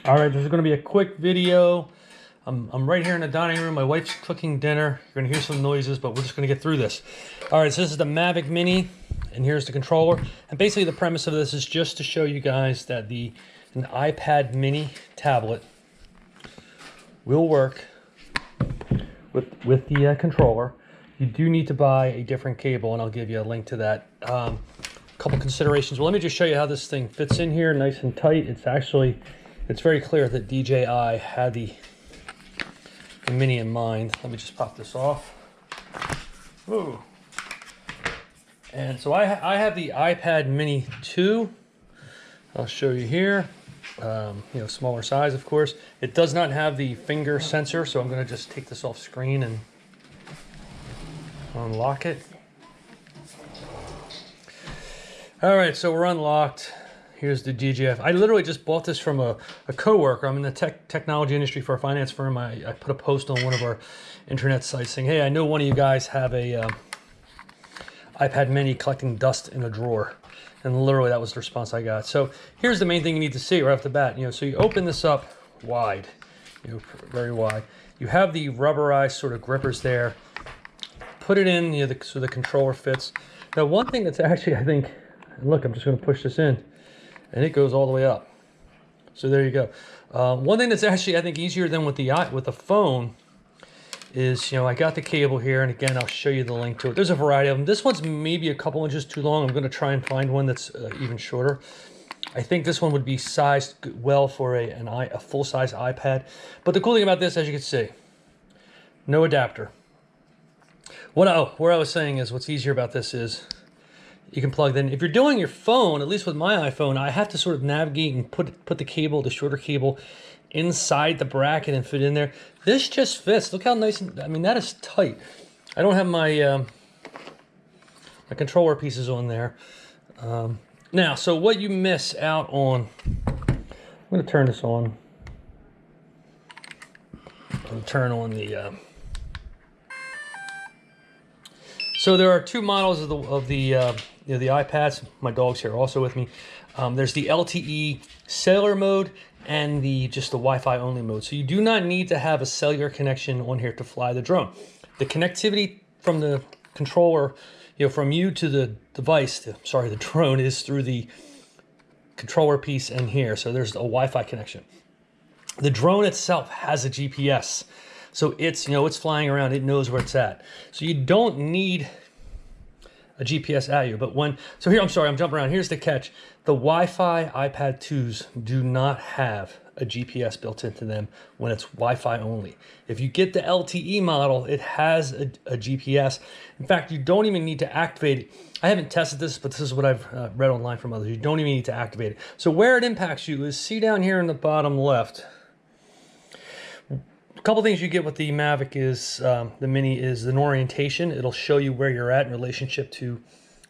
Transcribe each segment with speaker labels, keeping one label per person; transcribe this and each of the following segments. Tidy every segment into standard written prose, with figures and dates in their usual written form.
Speaker 1: All right, this is going to be a quick video. I'm right here in the dining room. My wife's cooking dinner. You're going to hear some noises, but we're just going to get through this. All right, so this is the Mavic Mini, and here's the controller. And basically the premise of this is just to show you guys that an iPad mini tablet will work with the controller. You do need to buy a different cable, and I'll give you a link to that. Couple considerations. Well, let me just show you how this thing fits in here, nice and tight. It's very clear that DJI had the Mini in mind. Let me just pop this off. Ooh. And so I have the iPad Mini 2. I'll show you here. Smaller size, of course. It does not have the finger sensor, so I'm going to just take this off screen and unlock it. All right, so we're unlocked. Here's the DJI. I literally just bought this from a coworker. I'm in the technology industry for a finance firm. I put a post on one of our internet sites saying, hey, I know one of you guys have a iPad Mini collecting dust in a drawer. And literally that was the response I got. So here's the main thing you need to see right off the bat. So you open this up wide, very wide. You have the rubberized sort of grippers there. Put it in, so the controller fits. Now, one thing that's actually, I think, look, I'm just going to push this in, and it goes all the way up. So there you go. One thing that's actually, I think, easier than with the phone is, I got the cable here, and again, I'll show you the link to it. There's a variety of them. This one's maybe a couple inches too long. I'm going to try and find one that's even shorter. I think this one would be sized well for a full-size iPad. But the cool thing about this, as you can see, no adapter. Where I was saying is, what's easier about this is you can plug in. If you're doing your phone, at least with my iPhone, I have to sort of navigate and put the cable, the shorter cable, inside the bracket and fit in there. This just fits. Look how nice. That is tight. I don't have my controller pieces on there. Now, so what you miss out on, I'm going to turn this on. And turn on the. So there are two models of the iPads. My dog's here also with me. There's the LTE cellular mode and just the Wi-Fi only mode. So you do not need to have a cellular connection on here to fly the drone. The connectivity from the controller, from you to the device, the drone, is through the controller piece in here. So there's a Wi-Fi connection. The drone itself has a GPS. So it's flying around, it knows where it's at. So you don't need a GPS at you. So here, I'm sorry, I'm jumping around. Here's the catch. The Wi-Fi iPad 2s do not have a GPS built into them when it's Wi-Fi only. If you get the LTE model, it has a GPS. In fact, you don't even need to activate it. I haven't tested this, but this is what I've read online from others. You don't even need to activate it. So where it impacts you is, see down here in the bottom left, a couple things you get with the Mavic is the Mini is an orientation. It'll show you where you're at in relationship to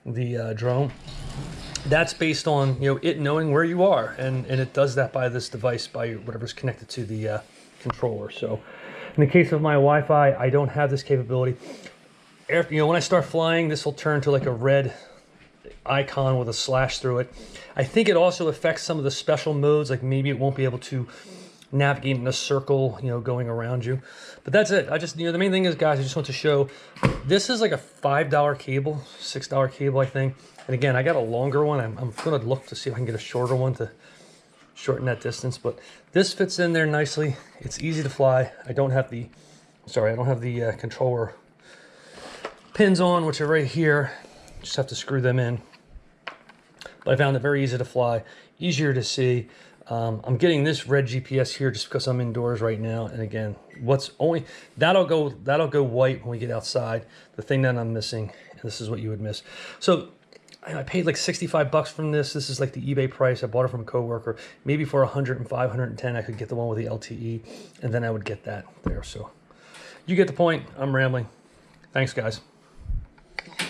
Speaker 1: the drone. That's based on it knowing where you are, and it does that by this device, by whatever's connected to the controller. So in the case of my Wi-Fi, I don't have this capability. When I start flying, this will turn to like a red icon with a slash through it. I think it also affects some of the special modes, like maybe it won't be able to navigate in a circle, going around you. But that's it. The main thing is, guys, I just want to show, this is like a $5 cable, $6 cable, I think. And again, I got a longer one. I'm going to look to see if I can get a shorter one to shorten that distance. But this fits in there nicely. It's easy to fly. I don't have the controller pins on, which are right here. Just have to screw them in. But I found it very easy to fly, easier to see. I'm getting this red GPS here just because I'm indoors right now. And again, that'll go white when we get outside. The thing that I'm missing, and this is what you would miss. So I paid like 65 bucks from this. This is like the eBay price. I bought it from a coworker. Maybe for 105, 110, I could get the one with the LTE, and then I would get that there. So you get the point. I'm rambling. Thanks, guys.